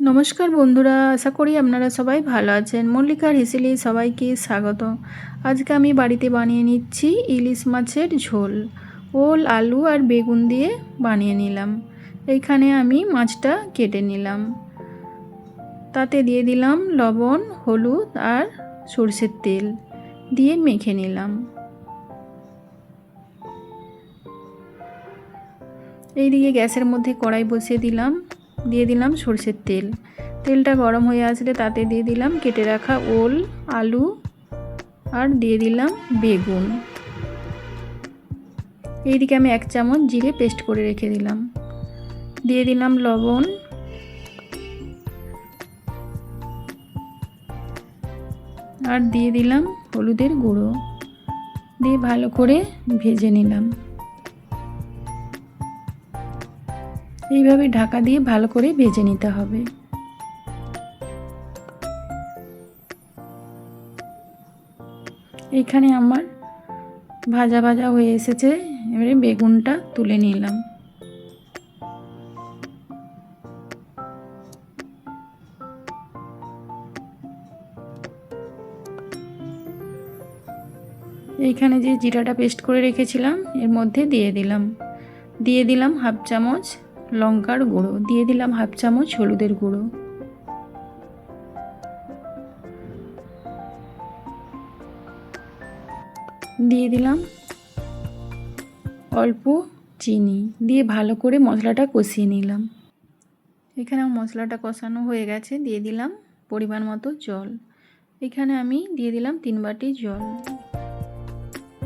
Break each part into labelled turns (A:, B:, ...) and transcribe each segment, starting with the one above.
A: নমস্কার বন্ধুরা, আশা করি আপনারা সবাই ভালো আছেন। মল্লিকার হেসেলে সবাইকে স্বাগত। আজকে আমি বাড়িতে বানিয়ে নিচ্ছি ইলিশ মাছের ঝোল। ওল, আলু আর বেগুন দিয়ে বানিয়ে নিলাম। এইখানে আমি মাছটা কেটে নিলাম, তাতে দিয়ে দিলাম লবণ, হলুদ আর সরষের তেল দিয়ে মেখে নিলাম। এইদিকে গ্যাসের মধ্যে কড়াই বসিয়ে দিলাম, দিয়ে দিলাম সরষের তেল। তেলটা গরম হয়ে আসলে তাতে দিয়ে দিলাম কেটে রাখা ওল, আলু আর দিয়ে দিলাম বেগুন। এইদিকে আমি 1 চামচ জিরে পেস্ট করে রেখে দিলাম, দিয়ে দিলাম লবণ আর দিয়ে দিলাম হলুদের গুঁড়ো, দিয়ে ভালো করে ভেজে নিলাম। এইভাবে ঢাকা দিয়ে ভালো করে ভেজে নিতে হবে। এইখানে আমার ভাজা ভাজা হয়ে এসেছে, এবারে বেগুনটা তুলে নিলাম। এইখানে যে জিরাটা পেস্ট করে রেখেছিলাম এর মধ্যে দিয়ে দিলাম 1/2 চামচ লঙ্কার গুঁড়ো, দিয়ে দিলাম 1/2 চামচ হলুদের গুঁড়ো, দিয়ে দিলাম অল্প চিনি, দিয়ে ভালো করে মশলাটা কষিয়ে নিলাম। এখানে মশলাটা কষানো হয়ে গেছে, দিয়ে দিলাম পরিমাণ মতো জল। এখানে আমি দিয়ে দিলাম 3 বাটি জল।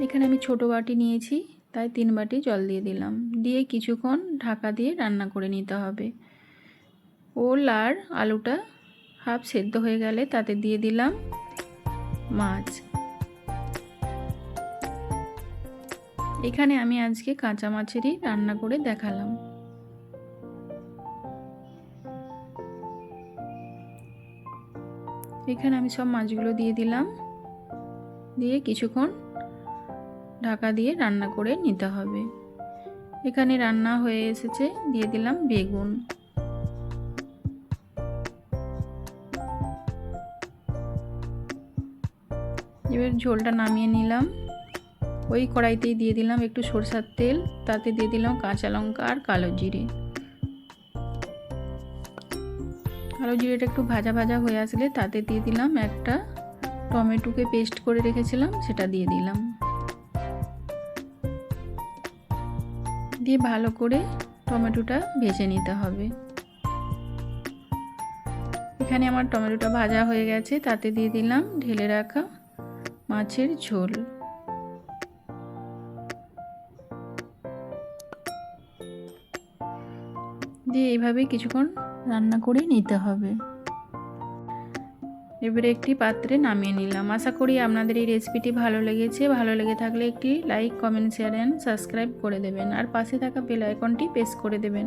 A: এখানে আমি ছোট বাটি নিয়েছি, তাই 3 বাটি জল দিয়ে দিলাম। দিয়ে কিছুক্ষণ ঢাকা দিয়ে রান্না করে নিতে হবে। ওল আর আলুটা হাফ সেদ্ধ হয়ে গেলে তাতে দিয়ে দিলাম মাছ। এখানে আমি আজকে কাঁচা মাছেরই রান্না করে দেখালাম। এখানে আমি সব মাছগুলো দিয়ে দিলাম, দিয়ে কিছুক্ষণ ঢাকা দিয়ে রান্না করে নিতে হবে। এখানে রান্না হয়ে এসেছে, দিয়ে দিলাম বেগুন। এবার ঝোলটা নামিয়ে নিলাম। ওই কড়াইতেই দিয়ে দিলাম একটু সরষের তেল, তাতে দিয়ে দিলাম কাঁচা লঙ্কা আর কালো জিরে। কালো জিরেটা একটু ভাজা ভাজা হয়ে আসলে তাতে দিয়ে দিলাম একটা টমেটোকে পেস্ট করে রেখেছিলাম, সেটা দিয়ে দিলাম। দিয়ে ভালো করে টমেটোটা ভেজে নিতে হবে। এখানে আমার টমেটোটা ভাজা হয়ে গেছে, তাতে দিয়ে দিলাম ঢেলে রাখা মাছের ঝোল। দিয়ে এইভাবে কিছুক্ষণ রান্না করে নিতে হবে। এবারে একটি পাত্রে নামিয়ে নিলাম। আশা করি আপনাদের এই রেসিপিটি ভালো লেগেছে। ভালো লেগে থাকলে একটি like, comment, share and subscribe করে দেবেন, আর পাশে থাকা বেল আইকনটি প্রেস করে দেবেন।